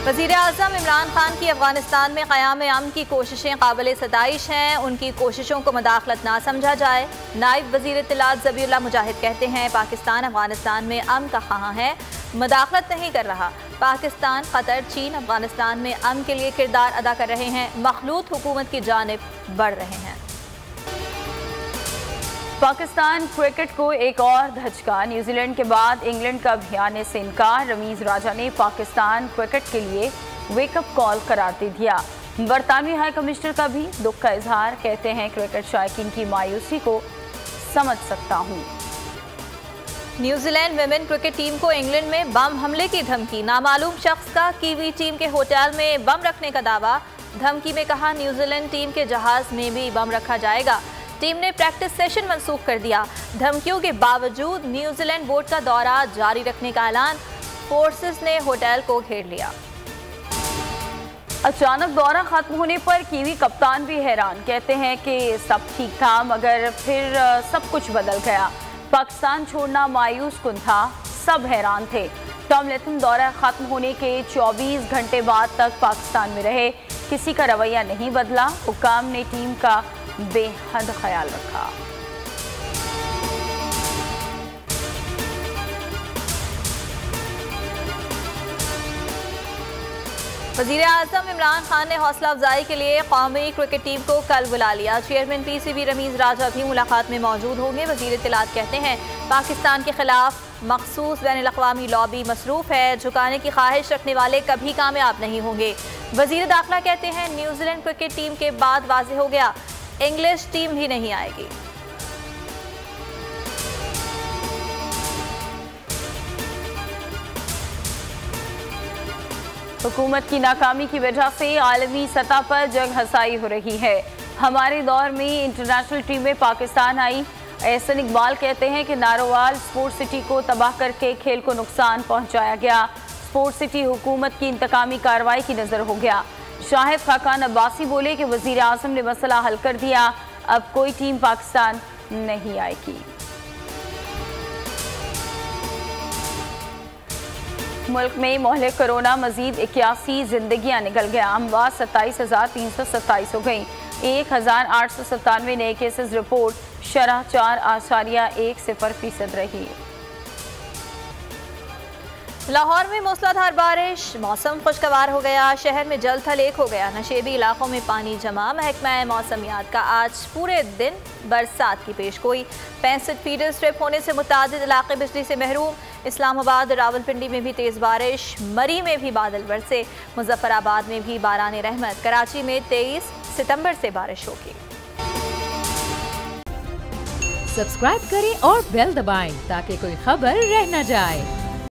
वज़ीर आज़म इमरान खान की अफगानिस्तान में क़याम अमन की कोशिशें काबिल सताइश हैं, उनकी कोशिशों को मुदाखलत ना समझा जाए। नायब वज़ीर इत्तलात ज़बीउल्लाह मुजाहिद कहते हैं पाकिस्तान अफगानिस्तान में अमन का ख़्वाह है, मुदाखलत नहीं कर रहा। पाकिस्तान, क़तर, चीन अफगानिस्तान में अमन के लिए किरदार अदा कर रहे हैं, मखलूत हुकूमत की जानिब बढ़ रहे हैं। पाकिस्तान क्रिकेट को एक और धचका, न्यूजीलैंड के बाद इंग्लैंड का भी आने से इनकार। रमीज राजा ने पाकिस्तान क्रिकेट के लिए वेकअप कॉल करार दे दिया। बरतानवी हाई कमिश्नर का भी दुख का इजहार, कहते हैं क्रिकेट शायकीन की मायूसी को समझ सकता हूँ। न्यूजीलैंड विमेन क्रिकेट टीम को इंग्लैंड में बम हमले की धमकी, नामालूम शख्स का कीवी टीम के होटल में बम रखने का दावा। धमकी में कहा न्यूजीलैंड टीम के जहाज में भी बम रखा जाएगा। टीम ने प्रैक्टिस सेशन मंसूख कर दिया। धमकियों के बावजूद न्यूजीलैंड बोर्ड का दौरा जारी रखने का ऐलान, फोर्सेस ने होटल को घेर लिया। अचानक दौरा खत्म होने पर कीवी कप्तान भी हैरान, कहते हैं कि सब ठीक था मगर फिर सब कुछ बदल गया। पाकिस्तान छोड़ना मायूस कुन था, सब हैरान थे। टॉम लेथम दौरा खत्म होने के 24 घंटे बाद तक पाकिस्तान में रहे, किसी का रवैया नहीं बदला। हुकाम ने टीम का बेहद ख्याल रखा। वज़ीर आज़म इमरान खान ने हौसला अफजाई के लिए कौमी क्रिकेट टीम को कल बुला लिया। चेयरमैन PCB रमीज राजा भी मुलाकात में मौजूद होंगे। वज़ीर इत्तलात कहते हैं पाकिस्तान के खिलाफ मखसूस बैनुल अक़वामी लॉबी मसरूफ़ है, झुकाने की ख्वाहिश रखने वाले कभी कामयाब नहीं होंगे। वज़ीर दाखिला कहते हैं न्यूजीलैंड क्रिकेट टीम के बाद वाज़ेह हो गया, इंग्लिश टीम भी नहीं आएगी। हुकूमत की नाकामी की वजह से आलमी सतह पर जंग हसाई हो रही है। हमारे दौर में इंटरनेशनल टीम में पाकिस्तान आई। एहसन इकबाल कहते हैं कि नारोवाल स्पोर्ट्स सिटी को तबाह करके खेल को नुकसान पहुंचाया गया। स्पोर्ट्स सिटी हुकूमत की इंतकामी कार्रवाई की नज़र हो गया। शाहिद खाकान अब्बासी बोले कि वज़ीर आज़म ने मसला हल कर दिया, अब कोई टीम पाकिस्तान नहीं आएगी। मुल्क में मोहल्ले कोरोना मजीद 81 जिंदगियां निकल गया। अमवात 27,327 हो गई। 1,897 नए केसेस रिपोर्ट, शरह 4.10% रही। लाहौर में मूसलाधार बारिश, मौसम खुशगवार हो गया। शहर में जल थल एक हो गया, नशेबी इलाकों में पानी जमा। महकमा मौसमियात का आज पूरे दिन बरसात की पेशगोई। 65 फीडर स्ट्रिप होने से मुतादिद इलाके बिजली से महरूम। इस्लामाबाद, रावलपिंडी में भी तेज़ बारिश, मरी में भी बादल बरसे। मुजफ्फराबाद में भी बारान रहमत। कराची में 23 सितंबर से बारिश होगी। सब्सक्राइब करें और बेल दबाएं ताकि कोई खबर रह न जाए।